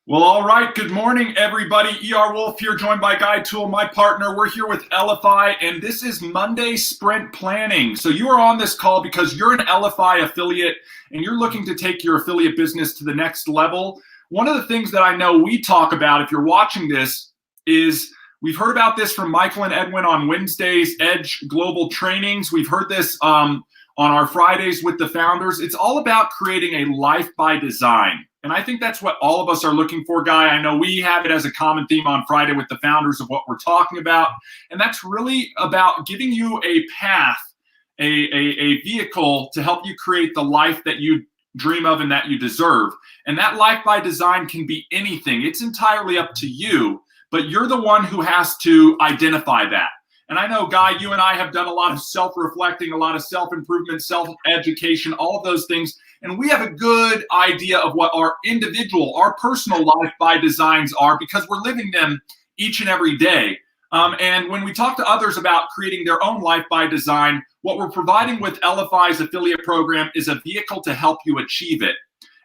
Well, all right. Good morning, everybody. ER Wolf here, joined by Guy Tool, my partner. We're here with Elify, and this is Monday Sprint Planning. So you are on this call because you're an Elify affiliate, and you're looking to take your affiliate business to the next level. One of the things that I know we talk about, if you're watching this, is we've heard about this from Michael and Edwin on Wednesdays, Edge Global Trainings. We've heard this on our Fridays with the founders. It's all about creating a life by design. And I think that's what all of us are looking for, Guy. I know we have it as a common theme on Friday with the founders of what we're talking about. And that's really about giving you a path, a vehicle to help you create the life that you dream of and that you deserve. And that life by design can be anything. It's entirely up to you, but you're the one who has to identify that. And I know, Guy, you and I have done a lot of self-reflecting, a lot of self-improvement, self-education, all of those things. And we have a good idea of what our individual, our personal life by designs are because we're living them each and every day. And when we talk to others about creating their own life by design, what we're providing with Elify's affiliate program is a vehicle to help you achieve it.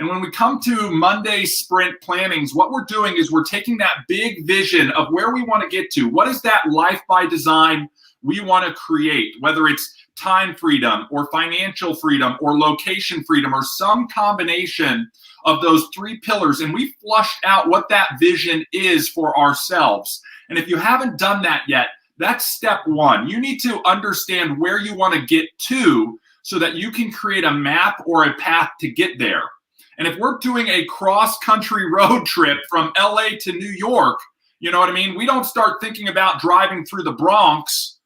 And when we come to Monday Sprint Plannings, what we're doing is we're taking that big vision of where we want to get to. What is that life by design we want to create, whether it's time freedom or financial freedom or location freedom or some combination of those three pillars. And we flushed out what that vision is for ourselves. And if you haven't done that yet, that's step one. You need to understand where you want to get to so that you can create a map or a path to get there. And if we're doing a cross-country road trip from LA to New York, you know what I mean? We don't start thinking about driving through the Bronx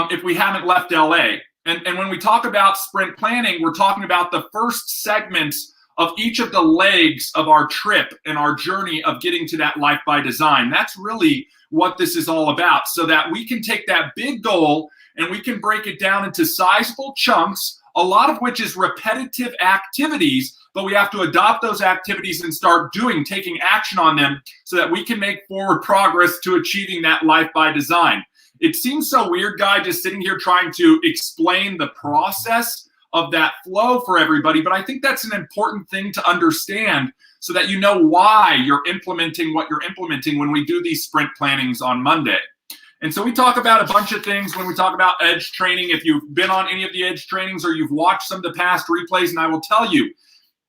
if we haven't left LA. And when we talk about sprint planning, we're talking about the first segments of each of the legs of our trip and our journey of getting to that life by design. That's really what this is all about, so that we can take that big goal and we can break it down into sizable chunks, a lot of which is repetitive activities, but we have to adopt those activities and start taking action on them so that we can make forward progress to achieving that life by design. It seems so weird, Guy, just sitting here trying to explain the process of that flow for everybody, but I think that's an important thing to understand so that you know why you're implementing what you're implementing when we do these sprint plannings on Monday. And so we talk about a bunch of things when we talk about Edge training. If you've been on any of the Edge trainings or you've watched some of the past replays, and I will tell you,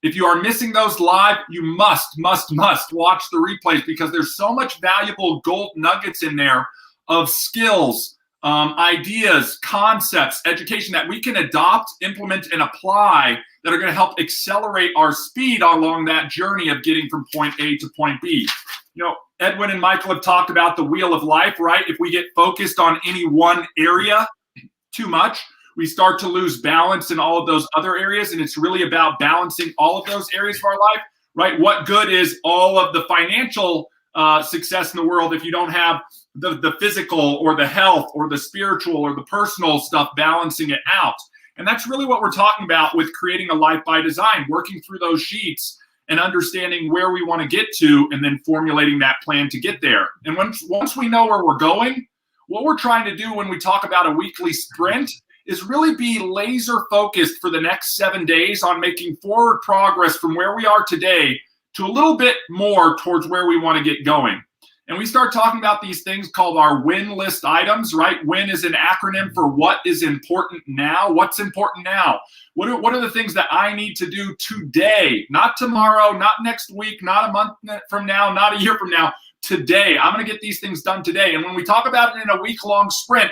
if you are missing those live, you must watch the replays because there's so much valuable gold nuggets in there of skills, ideas, concepts, education that we can adopt, implement, and apply that are going to help accelerate our speed along that journey of getting from point A to point B. You know, Edwin and Michael have talked about the wheel of life, right? If we get focused on any one area too much, we start to lose balance in all of those other areas, and it's really about balancing all of those areas of our life, right? What good is all of the financial success in the world if you don't have the physical or the health or the spiritual or the personal stuff balancing it out? And that's really what we're talking about with creating a life by design, working through those sheets and understanding where we want to get to and then formulating that plan to get there. And once we know where we're going, what we're trying to do when we talk about a weekly sprint is really be laser focused for the next 7 days on making forward progress from where we are today to a little bit more towards where we want to get going. And we start talking about these things called our win list items, right? WIN is an acronym for what is important now. What's important now? What are the things that I need to do today? Not tomorrow, not next week, not a month from now, not a year from now. Today, I'm going to get these things done today. And when we talk about it in a week-long sprint,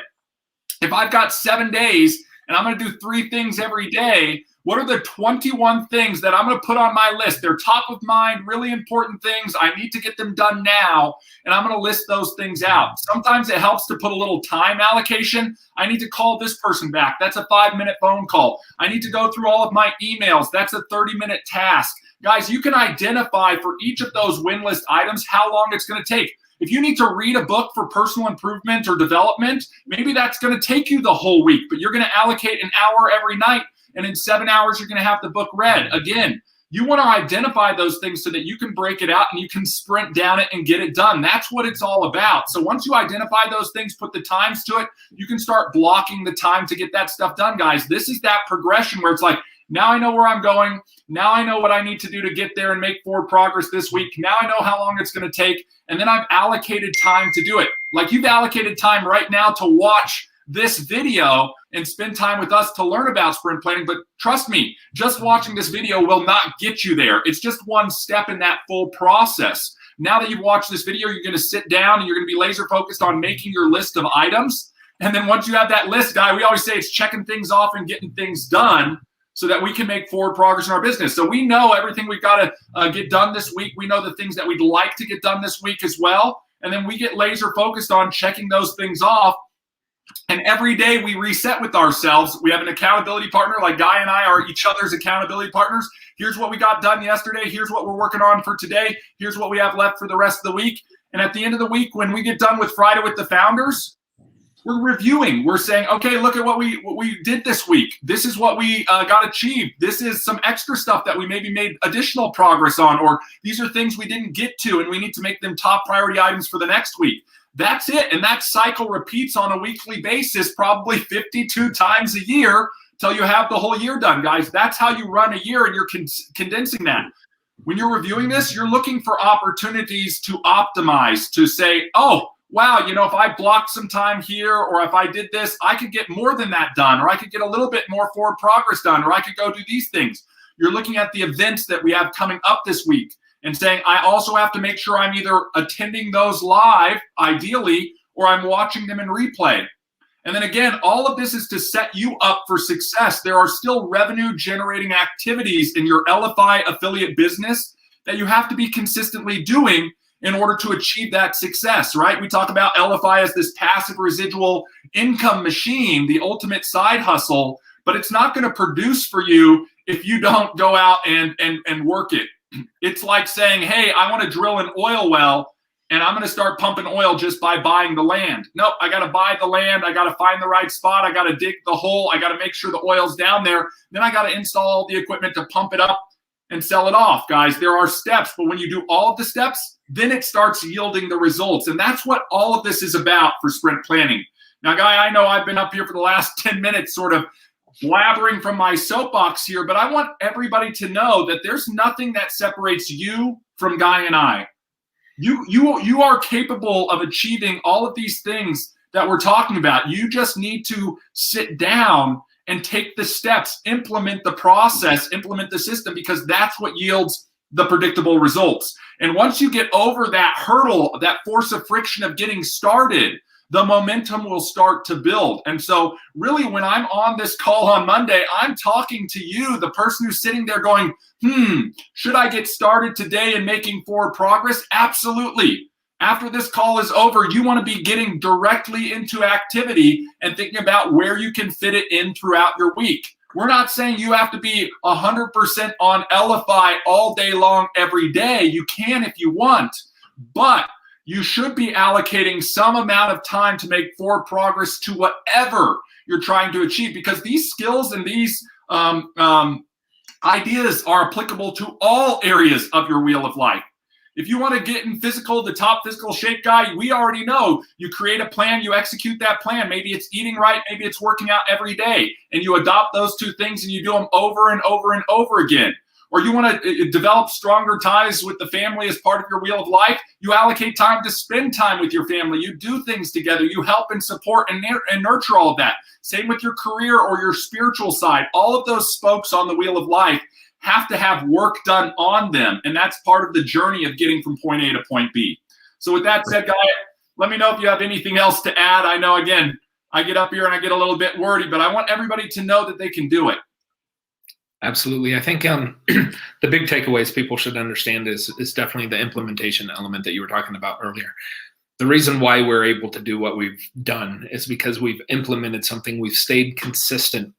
if I've got 7 days and I'm going to do 3 things every day, what are the 21 things that I'm going to put on my list? They're top of mind, really important things. I need to get them done now, and I'm going to list those things out. Sometimes it helps to put a little time allocation. I need to call this person back. That's a 5-minute phone call. I need to go through all of my emails. That's a 30-minute task. Guys, you can identify for each of those win list items how long it's going to take. If you need to read a book for personal improvement or development, maybe that's going to take you the whole week, but you're going to allocate an hour every night, and in 7 hours, you're going to have the book read. Again, you want to identify those things so that you can break it out and you can sprint down it and get it done. That's what it's all about. So once you identify those things, put the times to it, you can start blocking the time to get that stuff done, guys. This is that progression where it's like, Now I know where I'm going. Now I know what I need to do to get there and make forward progress this week. Now I know how long it's going to take. And then I've allocated time to do it. Like you've allocated time right now to watch this video and spend time with us to learn about sprint planning. But trust me, just watching this video will not get you there. It's just one step in that full process. Now that you've watched this video, you're going to sit down and you're going to be laser focused on making your list of items. And then once you have that list, guy, we always say it's checking things off and getting things done so that we can make forward progress in our business. So we know everything we've got to get done this week. We know the things that we'd like to get done this week as well. And then we get laser focused on checking those things off. And every day we reset with ourselves. We have an accountability partner, like Guy and I are each other's accountability partners. Here's what we got done yesterday. Here's what we're working on for today. Here's what we have left for the rest of the week. And at the end of the week, when we get done with Friday with the founders, we're reviewing. We're saying, okay, look at what we did this week. This is what we got achieved. This is some extra stuff that we maybe made additional progress on, or these are things we didn't get to and we need to make them top priority items for the next week. That's it. And that cycle repeats on a weekly basis, probably 52 times a year till you have the whole year done, guys. That's how you run a year, and you're condensing that. When you're reviewing this, you're looking for opportunities to optimize, to say, oh, wow, if I blocked some time here, or if I did this, I could get more than that done, or I could get a little bit more forward progress done, or I could go do these things. You're looking at the events that we have coming up this week and saying, I also have to make sure I'm either attending those live, ideally, or I'm watching them in replay. And then again, all of this is to set you up for success. There are still revenue-generating activities in your Elify affiliate business that you have to be consistently doing in order to achieve that success, right? We talk about Elify as this passive residual income machine, the ultimate side hustle, but it's not going to produce for you if you don't go out and work it. It's like saying, hey, I want to drill an oil well, and I'm going to start pumping oil just by buying the land. Nope, I got to buy the land. I got to find the right spot. I got to dig the hole. I got to make sure the oil's down there. Then I got to install the equipment to pump it up and sell it off, guys. There are steps, but when you do all of the steps, then it starts yielding the results. And that's what all of this is about for sprint planning. Now, Guy, I know I've been up here for the last 10 minutes sort of blabbering from my soapbox here, but I want everybody to know that there's nothing that separates you from Guy and I. You are capable of achieving all of these things that we're talking about. You just need to sit down and take the steps, implement the process, implement the system, because that's what yields the predictable results. And once you get over that hurdle, that force of friction of getting started, the momentum will start to build. And so really, when I'm on this call on Monday, I'm talking to you, the person who's sitting there going, should I get started today and making forward progress? Absolutely. After this call is over, you want to be getting directly into activity and thinking about where you can fit it in throughout your week. We're not saying you have to be 100% on Elify all day long every day. You can if you want, but you should be allocating some amount of time to make forward progress to whatever you're trying to achieve, because these skills and these ideas are applicable to all areas of your wheel of life. If you want to get in the top physical shape, Guy, we already know you create a plan, you execute that plan. Maybe it's eating right, maybe it's working out every day, and you adopt those two things and you do them over and over and over again. Or you want to develop stronger ties with the family as part of your wheel of life, you allocate time to spend time with your family. You do things together. You help and support and nurture all of that. Same with your career or your spiritual side. All of those spokes on the wheel of life have to have work done on them. And that's part of the journey of getting from point A to point B. So with that said, Guy, let me know if you have anything else to add. I know, again, I get up here and I get a little bit wordy, but I want everybody to know that they can do it. Absolutely. I think the big takeaways people should understand is definitely the implementation element that you were talking about earlier. The reason why we're able to do what we've done is because we've implemented something. We've stayed consistent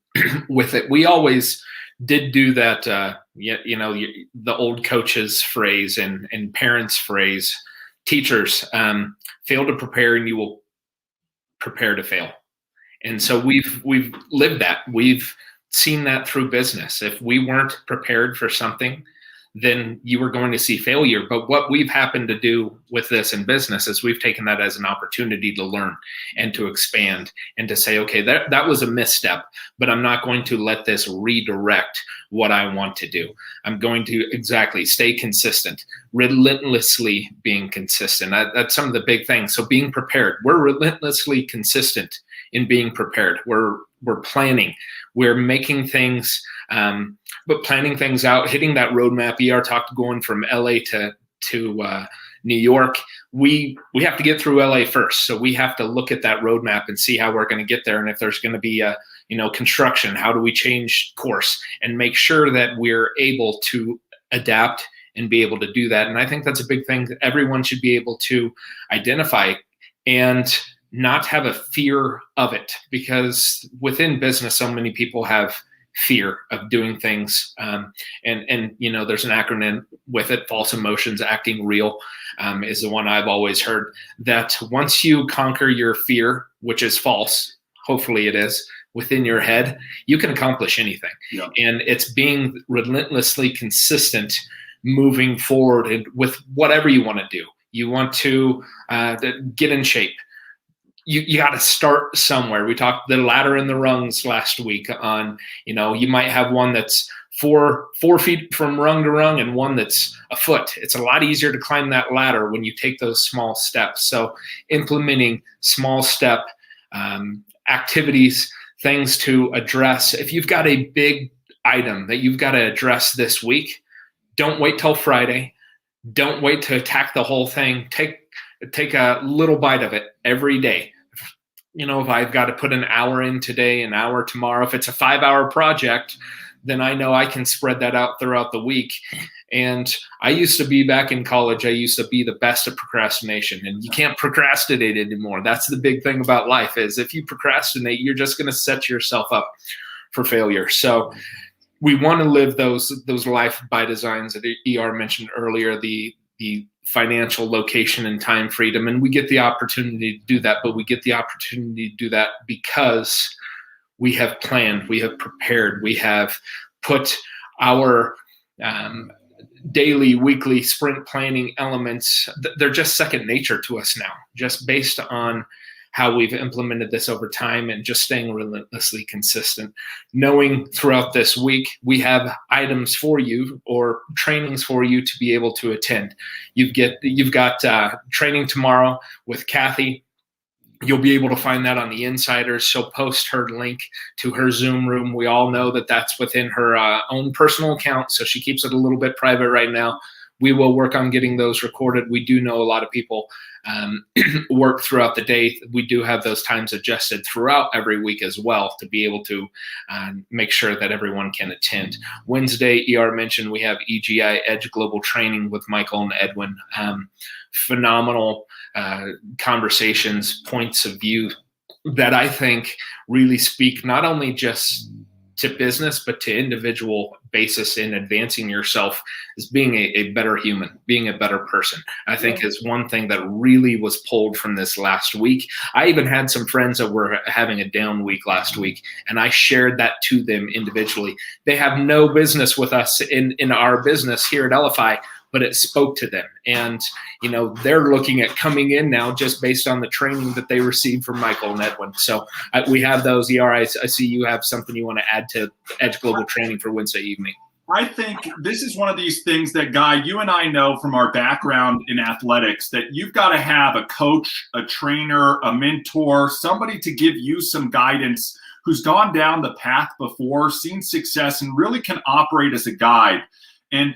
with it. We always did do that, the old coaches phrase and parents phrase, teachers, fail to prepare and you will prepare to fail. And so we've lived that. We've seen that through business. If we weren't prepared for something, then you are going to see failure. But what we've happened to do with this in business is we've taken that as an opportunity to learn and to expand and to say, okay, that was a misstep, but I'm not going to let this redirect what I want to do. I'm going to exactly stay consistent, relentlessly being consistent. That's some of the big things. So being prepared, we're relentlessly consistent in being prepared. We're planning, we're making things, but planning things out, hitting that roadmap. ER talked going from LA to New York. We have to get through LA first. So we have to look at that roadmap and see how we're going to get there. And if there's going to be a, construction, how do we change course and make sure that we're able to adapt and be able to do that. And I think that's a big thing that everyone should be able to identify and not have a fear of it, because within business, so many people have fear of doing things. And there's an acronym with it, false emotions, acting real, is the one I've always heard, that once you conquer your fear, which is false, hopefully it is, within your head, you can accomplish anything. Yeah. And it's being relentlessly consistent moving forward and with whatever you want to do. You want to get in shape. You got to start somewhere. We talked the ladder and the rungs last week on, you might have one that's four feet from rung to rung and one that's a foot. It's a lot easier to climb that ladder when you take those small steps. So implementing small step activities, things to address. If you've got a big item that you've got to address this week, don't wait till Friday. Don't wait to attack the whole thing. Take a little bite of it every day. If I've got to put an hour in today, an hour tomorrow, if it's a 5-hour project, then I know I can spread that out throughout the week. And I used to be, back in college, I used to be the best at procrastination, and you can't procrastinate anymore. That's the big thing about life, is if you procrastinate, you're just going to set yourself up for failure. So we want to live those life by designs that ER mentioned earlier, the financial location and time freedom. And we get the opportunity to do that, but we get the opportunity to do that because we have planned, we have prepared, we have put our daily, weekly sprint planning elements. They're just second nature to us now, just based on how we've implemented this over time and just staying relentlessly consistent. Knowing throughout this week, we have items for you or trainings for you to be able to attend. You've got training tomorrow with Kathy. You'll be able to find that on the Insiders. She'll post her link to her Zoom room. We all know that that's within her own personal account, so she keeps it a little bit private right now. We will work on getting those recorded. We do know a lot of people work throughout the day. We do have those times adjusted throughout every week as well to be able to make sure that everyone can attend. Wednesday, ER mentioned, we have EGI Edge Global Training with Michael and Edwin. Phenomenal conversations, points of view that I think really speak not only just to business, but to individual basis in advancing yourself as being a better human, being a better person. I think is one thing that really was pulled from this last week. I even had some friends that were having a down week last week, and I shared that to them individually. They have no business with us in our business here at Elify, but it spoke to them. And, they're looking at coming in now just based on the training that they received from Michael and Edwin. So we have those. ER, I see you have something you want to add to Edge Global Training for Wednesday evening. I think this is one of these things that, Guy, you and I know from our background in athletics that you've got to have a coach, a trainer, a mentor, somebody to give you some guidance who's gone down the path before, seen success, and really can operate as a guide. And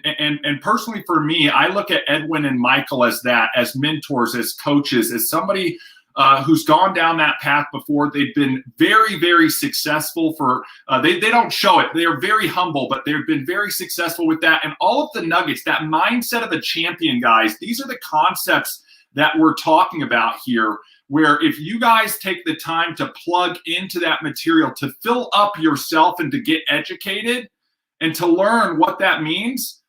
personally for me, I look at Edwin and Michael as that, as mentors, as coaches, as somebody who's gone down that path before. They've been very, very successful for, they don't show it. They're very humble, but they've been very successful with that. And all of the nuggets, that mindset of a champion, guys, these are the concepts that we're talking about here, where if you guys take the time to plug into that material, to fill up yourself and to get educated and to learn what that means,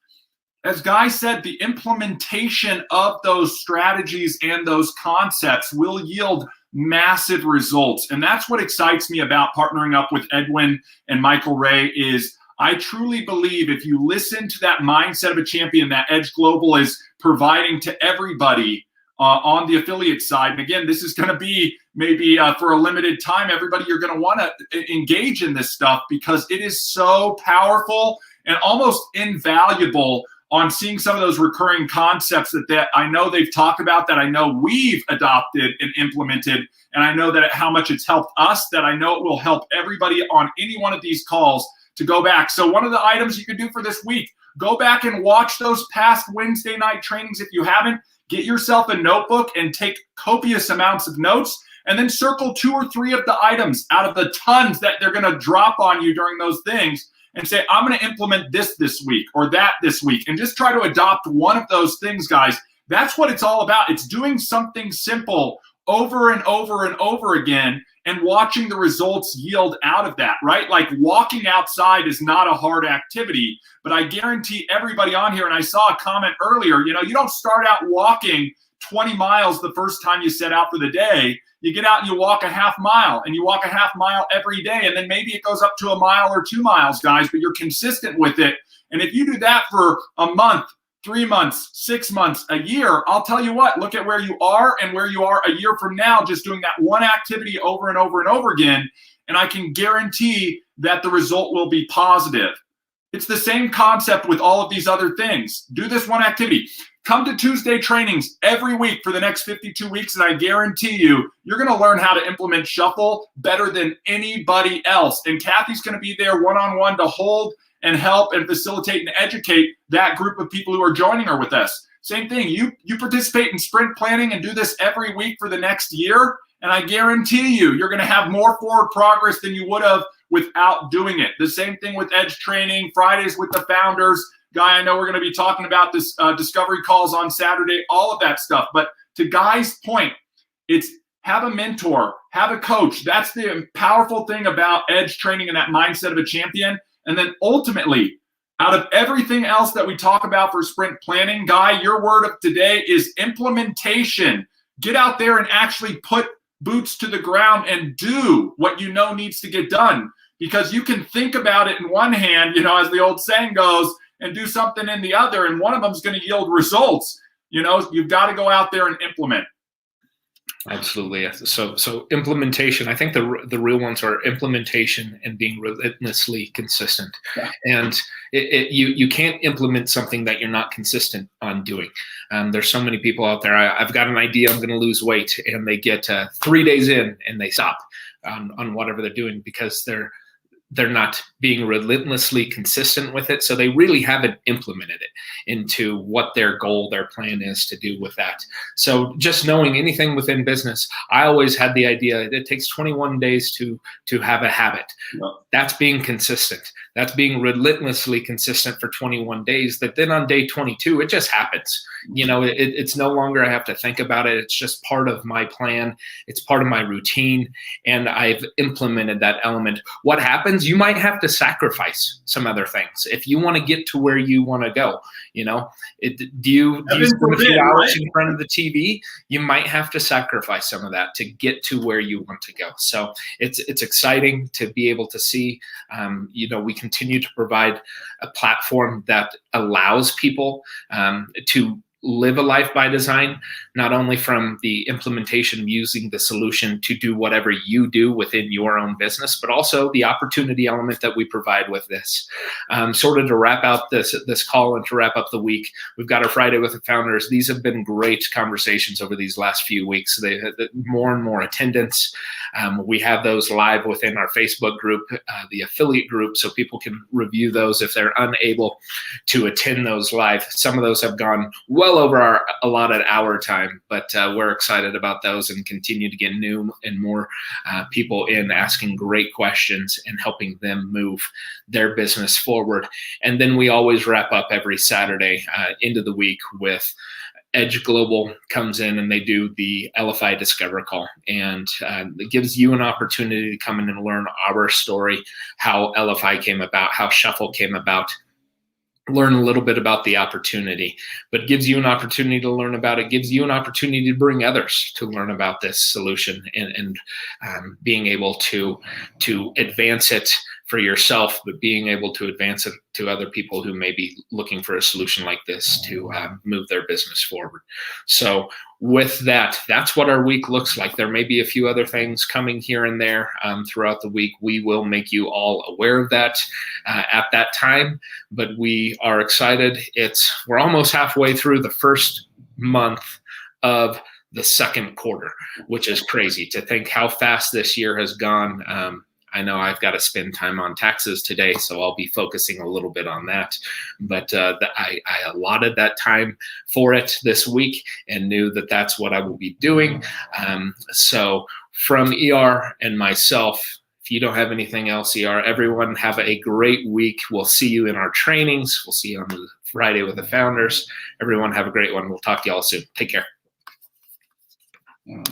as Guy said, the implementation of those strategies and those concepts will yield massive results. And that's what excites me about partnering up with Edwin and Michael Ray is I truly believe if you listen to that mindset of a champion that Edge Global is providing to everybody on the affiliate side, and again, this is going to be maybe for a limited time, everybody, you're going to want to engage in this stuff because it is so powerful and almost invaluable on seeing some of those recurring concepts that I know they've talked about, that I know we've adopted and implemented, and I know that how much it's helped us, that I know it will help everybody on any one of these calls to go back. So one of the items you can do for this week, go back and watch those past Wednesday night trainings if you haven't. Get yourself a notebook and take copious amounts of notes, and then circle 2 or 3 of the items out of the tons that they're going to drop on you during those things, and say, I'm going to implement this week or that this week, and just try to adopt one of those things, guys. That's what it's all about. It's doing something simple over and over and over again and watching the results yield out of that, right? Like walking outside is not a hard activity, but I guarantee everybody on here, and I saw a comment earlier, you don't start out walking 20 miles the first time you set out for the day. You get out and you walk a half mile, and you walk a half mile every day, and then maybe it goes up to a mile or 2 miles, guys, but you're consistent with it. And if you do that for a month, 3 months, 6 months, a year, I'll tell you what, look at where you are and where you are a year from now, just doing that one activity over and over and over again. And I can guarantee that the result will be positive. It's the same concept with all of these other things. Do this one activity. Come to Tuesday trainings every week for the next 52 weeks, and I guarantee you're going to learn how to implement Shuffle better than anybody else. And Kathy's going to be there one-on-one to hold and help and facilitate and educate that group of people who are joining her with us. Same thing, you participate in sprint planning and do this every week for the next year, and I guarantee you're going to have more forward progress than you would have without doing it. The same thing with Edge training, Fridays with the founders. Guy, I know we're going to be talking about this discovery calls on Saturday, all of that stuff. But to Guy's point, it's have a mentor, have a coach. That's the powerful thing about Edge training and that mindset of a champion. And then ultimately, out of everything else that we talk about for sprint planning, Guy, your word of today is implementation. Get out there and actually put boots to the ground and do what you know needs to get done. Because you can think about it in one hand, as the old saying goes, and do something in the other, and one of them is going to yield results. You've got to go out there and implement. Absolutely. So implementation, I think the real ones are implementation and being relentlessly consistent. Yeah. And you can't implement something that you're not consistent on doing. There's so many people out there. I've got an idea, I'm going to lose weight, and they get 3 days in and they stop on whatever they're doing because they're not being relentlessly consistent with it. So they really haven't implemented it into what their goal, their plan is to do with that. So just knowing anything within business, I always had the idea that it takes 21 days to have a habit. Yep. That's being consistent. That's being relentlessly consistent for 21 days. That then on day 22, it just happens. It's no longer I have to think about it. It's just part of my plan. It's part of my routine. And I've implemented that element. What happens? You might have to sacrifice some other things if you want to get to where you want to go. Do you spend a few hours in front of the TV? You might have to sacrifice some of that to get to where you want to go. So it's exciting to be able to see. We continue to provide a platform that allows people to live a life by design, not only from the implementation using the solution to do whatever you do within your own business, but also the opportunity element that we provide with this. Sort of to wrap out this call and to wrap up the week, we've got our Friday with the founders. These have been great conversations over these last few weeks. They had more and more attendance. We have those live within our Facebook group, the affiliate group, so people can review those if they're unable to attend those live. Some of those have gone well over our allotted hour time, but we're excited about those and continue to get new and more people in asking great questions and helping them move their business forward. And then we always wrap up every Saturday into the week with Edge Global comes in and they do the Elify Discover Call, and it gives you an opportunity to come in and learn our story, how Elify came about, how Shuffle came about, learn a little bit about the opportunity, but gives you an opportunity to learn about it, gives you an opportunity to bring others to learn about this solution and being able to advance it for yourself, but being able to advance it to other people who may be looking for a solution like this to move their business forward. So with that, that's what our week looks like. There may be a few other things coming here and there throughout the week. We will make you all aware of that at that time, but we are excited. We're almost halfway through the first month of the second quarter, which is crazy to think how fast this year has gone. I know I've got to spend time on taxes today, so I'll be focusing a little bit on that. But I allotted that time for it this week and knew that that's what I will be doing. So from ER and myself, if you don't have anything else, ER, everyone have a great week. We'll see you in our trainings. We'll see you on Friday with the founders. Everyone have a great one. We'll talk to you all soon. Take care.